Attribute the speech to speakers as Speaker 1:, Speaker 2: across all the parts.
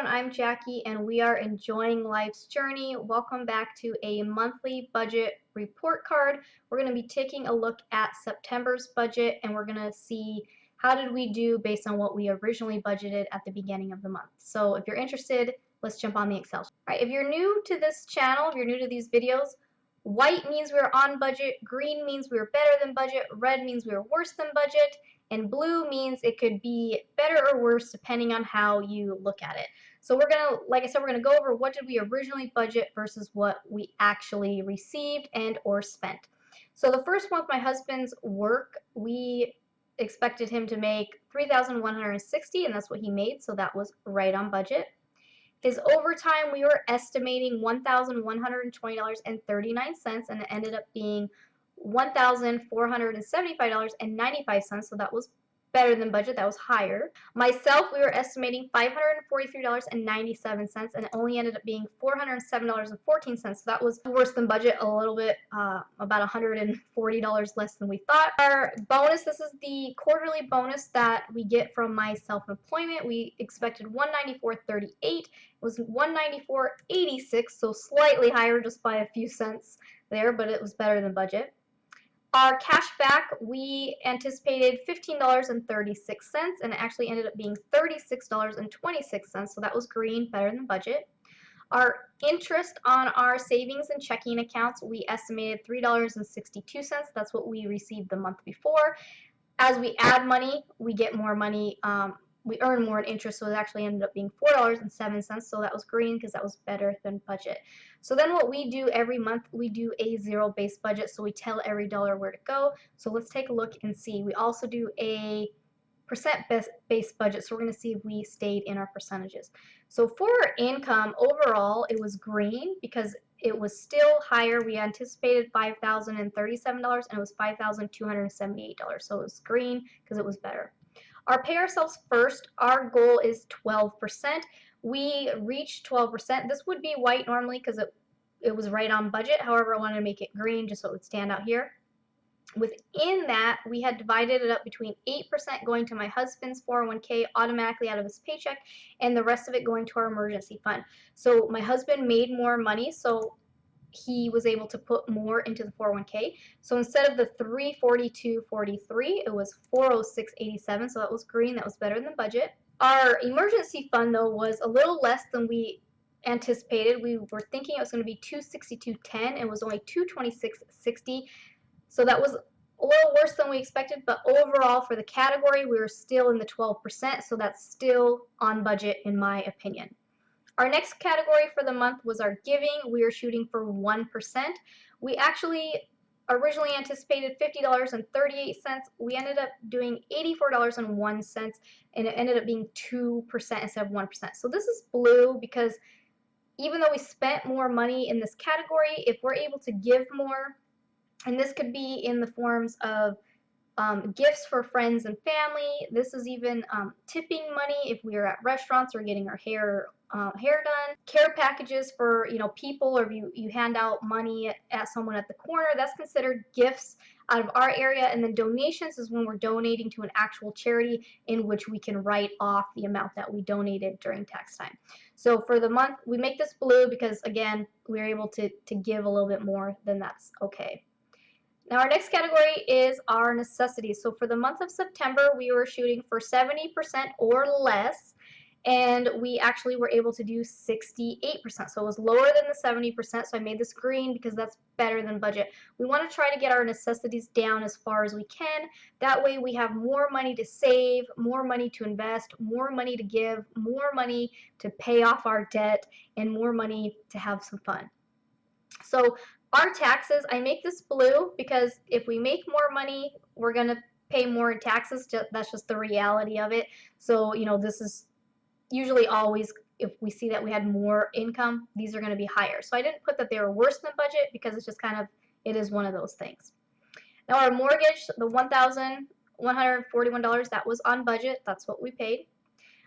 Speaker 1: everyone, I'm Jackie and we are enjoying life's journey. Welcome back to a monthly budget report card. We're going to be taking a look at September's budget and we're going to see how did we do based on what we originally budgeted at the beginning of the month. So if you're interested, let's jump on the Excel sheet. All right, if you're new to this channel, if you're new to these videos, white means we're on budget, green means we're better than budget, red means we're worse than budget, and blue means it could be better or worse depending on how you look at it. So we're gonna, like I said, we're gonna go over what did we originally budget versus what we actually received and or spent. So the first month, my husband's work, we expected him to make $3,160, and that's what he made, so that was right on budget. His overtime, we were estimating $1,120.39, and it ended up being $1,475.95, so that was better than budget. That was higher. Myself, we were estimating $543.97, and it only ended up being $407.14, so that was worse than budget a little bit, about $140 less than we thought. Our bonus, this is the quarterly bonus that we get from my self-employment. We expected $194.38. It was $194.86, so slightly higher just by a few cents there, but it was better than budget. Our cash back, we anticipated $15.36, and it actually ended up being $36.26, so that was green, better than budget. Our interest on our savings and checking accounts, we estimated $3.62. That's what we received the month before. As we add money, we get more money. We earn more in interest, so it actually ended up being $4.07, so that was green because that was better than budget. So then what we do every month, we do a zero-based budget, so we tell every dollar where to go. So let's take a look and see. We also do a percent-based budget, so we're going to see if we stayed in our percentages. So for our income, overall, it was green because it was still higher. We anticipated $5,037, and it was $5,278, so it was green because it was better. Our pay ourselves first, our goal is 12%. We reached 12%. This would be white normally because it was right on budget. However, I wanted to make it green just so it would stand out here. Within that, we had divided it up between 8% going to my husband's 401k automatically out of his paycheck, and the rest of it going to our emergency fund. So my husband made more money, so he was able to put more into the 401k. So instead of the $342.43, it was $406.87, so that was green, that was better than budget. Our emergency fund, though, was a little less than we anticipated. We were thinking it was going to be $262.10, it was only $226.60, so that was a little worse than we expected, but overall for the category, we were still in the 12%, so that's still on budget in my opinion. Our next category for the month was our giving. We were shooting for 1%. We actually originally anticipated $50.38. We ended up doing $84.01, and it ended up being 2% instead of 1%. So this is blue because even though we spent more money in this category, if we're able to give more, and this could be in the forms of gifts for friends and family. This is even tipping money if we are at restaurants or getting our hair done. Care packages for people, or if you hand out money at someone at the corner, that's considered gifts out of our area. And then donations is when we're donating to an actual charity in which we can write off the amount that we donated during tax time. So for the month, we make this blue because again, we're able to give a little bit more, then that's okay. Now our next category is our necessities. So for the month of September, we were shooting for 70% or less, and we actually were able to do 68%. So it was lower than the 70%, so I made this green because that's better than budget. We want to try to get our necessities down as far as we can. That way we have more money to save, more money to invest, more money to give, more money to pay off our debt, and more money to have some fun. So our taxes, I make this blue because if we make more money, we're going to pay more in taxes. That's just the reality of it. So, this is usually always, if we see that we had more income, these are going to be higher. So I didn't put that they were worse than budget because it's just it is one of those things. Now our mortgage, the $1,141, that was on budget. That's what we paid.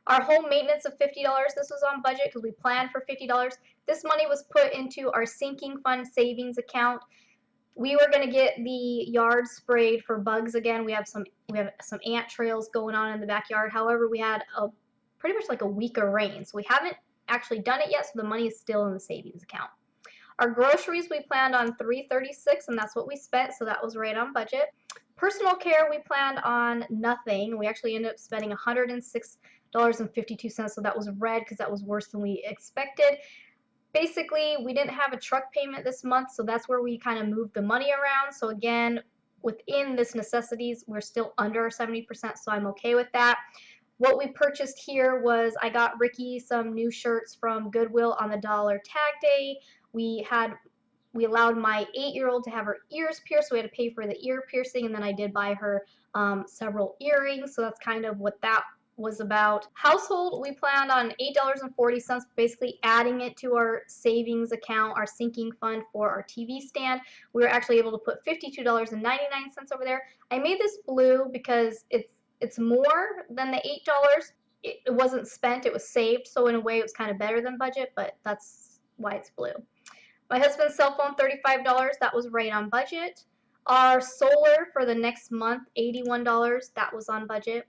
Speaker 1: Our home maintenance of $50, this was on budget because we planned for $50. This money was put into our sinking fund savings account. We were going to get the yard sprayed for bugs again. We have some ant trails going on in the backyard. However, we had a pretty much like a week of rain. So we haven't actually done it yet, so the money is still in the savings account. Our groceries, we planned on $336, and that's what we spent, so that was right on budget. Personal care, we planned on nothing. We actually ended up spending $106.52, so that was red because that was worse than we expected. Basically, we didn't have a truck payment this month, so that's where we kind of moved the money around. So again, within this necessities, we're still under 70%, so I'm okay with that. What we purchased here was I got Ricky some new shirts from Goodwill on the dollar tag day. We allowed my 8-year-old to have her ears pierced, so we had to pay for the ear piercing, and then I did buy her several earrings, so that's kind of what that was about. Household, we planned on $8.40, basically adding it to our savings account, our sinking fund for our TV stand. We were actually able to put $52.99 over there. I made this blue because it's more than the $8. It wasn't spent, it was saved, so in a way it was kind of better than budget, but that's why it's blue. My husband's cell phone, $35, that was right on budget. Our solar for the next month, $81, that was on budget.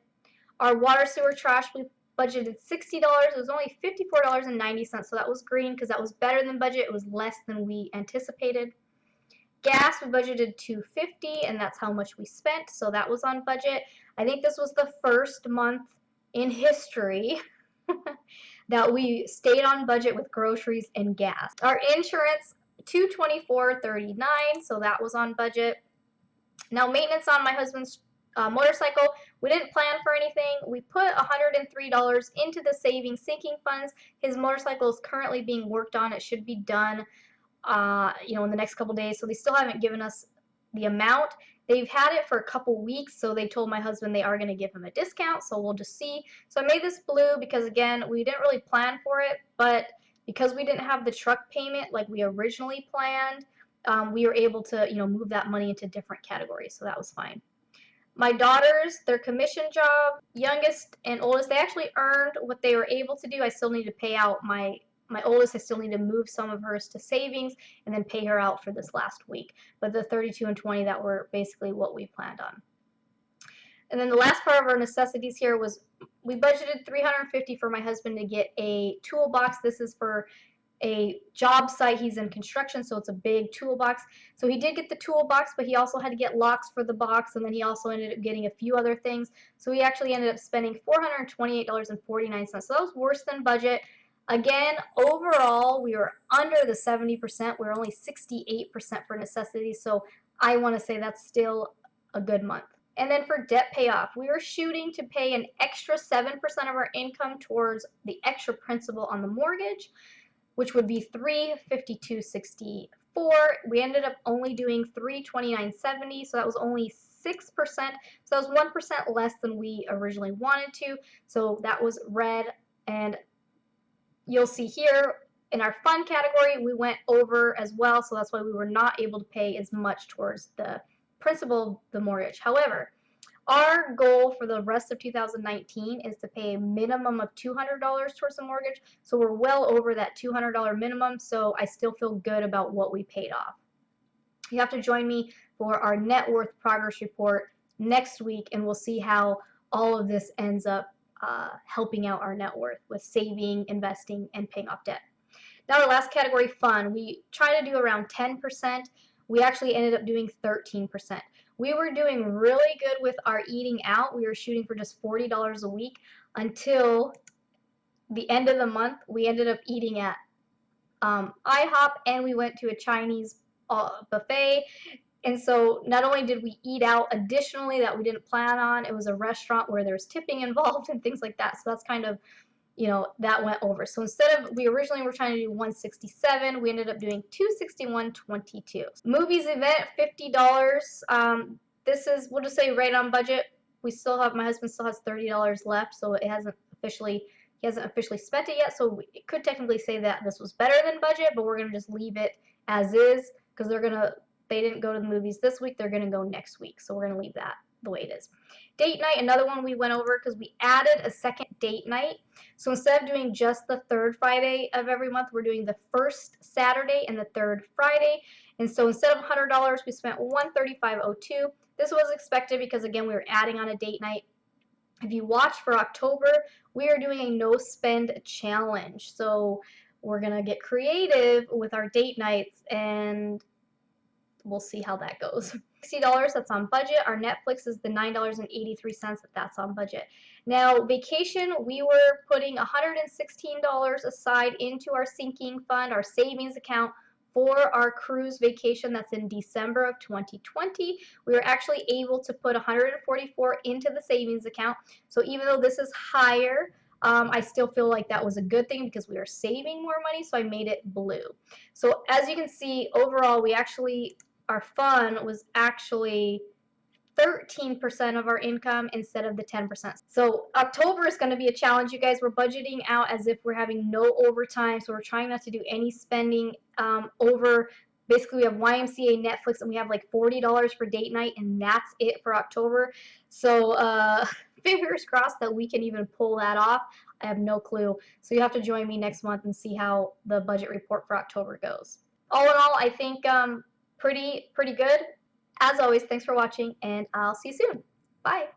Speaker 1: Our water, sewer, trash, we budgeted $60. It was only $54.90, so that was green because that was better than budget. It was less than we anticipated. Gas, we budgeted $2.50, and that's how much we spent, so that was on budget. I think this was the first month in history that we stayed on budget with groceries and gas. Our insurance, $224.39, so that was on budget. Now, maintenance on my husband's motorcycle, we didn't plan for anything. We put $103 into the savings sinking funds. His motorcycle is currently being worked on. It should be done in the next couple days, so they still haven't given us the amount. They've had it for a couple weeks, so they told my husband they are going to give him a discount, so we'll just see. So I made this blue because, again, we didn't really plan for it, but because we didn't have the truck payment like we originally planned, we were able to, move that money into different categories, so that was fine. My daughters, their commission job, youngest and oldest, they actually earned what they were able to do. I still need to pay out my oldest. I still need to move some of hers to savings and then pay her out for this last week. But the 32 and 20, that were basically what we planned on. And then the last part of our necessities here was we budgeted $350 for my husband to get a toolbox. This is for a job site. He's in construction, so it's a big toolbox. So he did get the toolbox, but he also had to get locks for the box, and then he also ended up getting a few other things. So he actually ended up spending $428.49. So that was worse than budget. Again, overall, we were under the 70%. We were only 68% for necessities, so I want to say that's still a good month. And then for debt payoff, we were shooting to pay an extra 7% of our income towards the extra principal on the mortgage, which would be $352.64. We ended up only doing $329.70, so that was only 6%. So that was 1% less than we originally wanted to. So that was red, and you'll see here in our fund category, we went over as well, so that's why we were not able to pay as much towards the principal of the mortgage. However, our goal for the rest of 2019 is to pay a minimum of $200 towards the mortgage, so we're well over that $200 minimum, so I still feel good about what we paid off. You have to join me for our net worth progress report next week, and we'll see how all of this ends up helping out our net worth with saving, investing, and paying off debt. Now our last category, fun. We try to do around 10%. We actually ended up doing 13%. We were doing really good with our eating out. We were shooting for just $40 a week until the end of the month. We ended up eating at IHOP, and we went to a Chinese buffet. And so not only did we eat out additionally that we didn't plan on, it was a restaurant where there's tipping involved and things like that. So that's kind of, that went over. So instead of, we originally were trying to do 167, we ended up doing 261.22. Movies event, $50. This is, we'll just say right on budget. We still have, my husband still has $30 left, so he hasn't officially spent it yet. So we could technically say that this was better than budget, but we're gonna just leave it as is because they didn't go to the movies this week. They're gonna go next week, so we're gonna leave that the way it is. Date night, another one we went over because we added a second date night. So instead of doing just the third Friday of every month, we're doing the first Saturday and the third Friday. And so instead of $100, we spent $135.02. This was expected because, again, we were adding on a date night. If you watch for October, we are doing a no spend challenge. So we're gonna get creative with our date nights, and we'll see how that goes. $60, that's on budget. Our Netflix is the $9.83, that's on budget. Now, vacation, we were putting $116 aside into our sinking fund, our savings account, for our cruise vacation that's in December of 2020. We were actually able to put 144 into the savings account. So even though this is higher, I still feel like that was a good thing because we are saving more money, so I made it blue. So as you can see, overall, our fund was actually 13% of our income instead of the 10%. So October is going to be a challenge, you guys. We're budgeting out as if we're having no overtime, so we're trying not to do any spending over. Basically, we have YMCA, Netflix, and we have like $40 for date night, and that's it for October. So fingers crossed that we can even pull that off. I have no clue. So you have to join me next month and see how the budget report for October goes. All in all, I think pretty good. As always, thanks for watching, and I'll see you soon. Bye.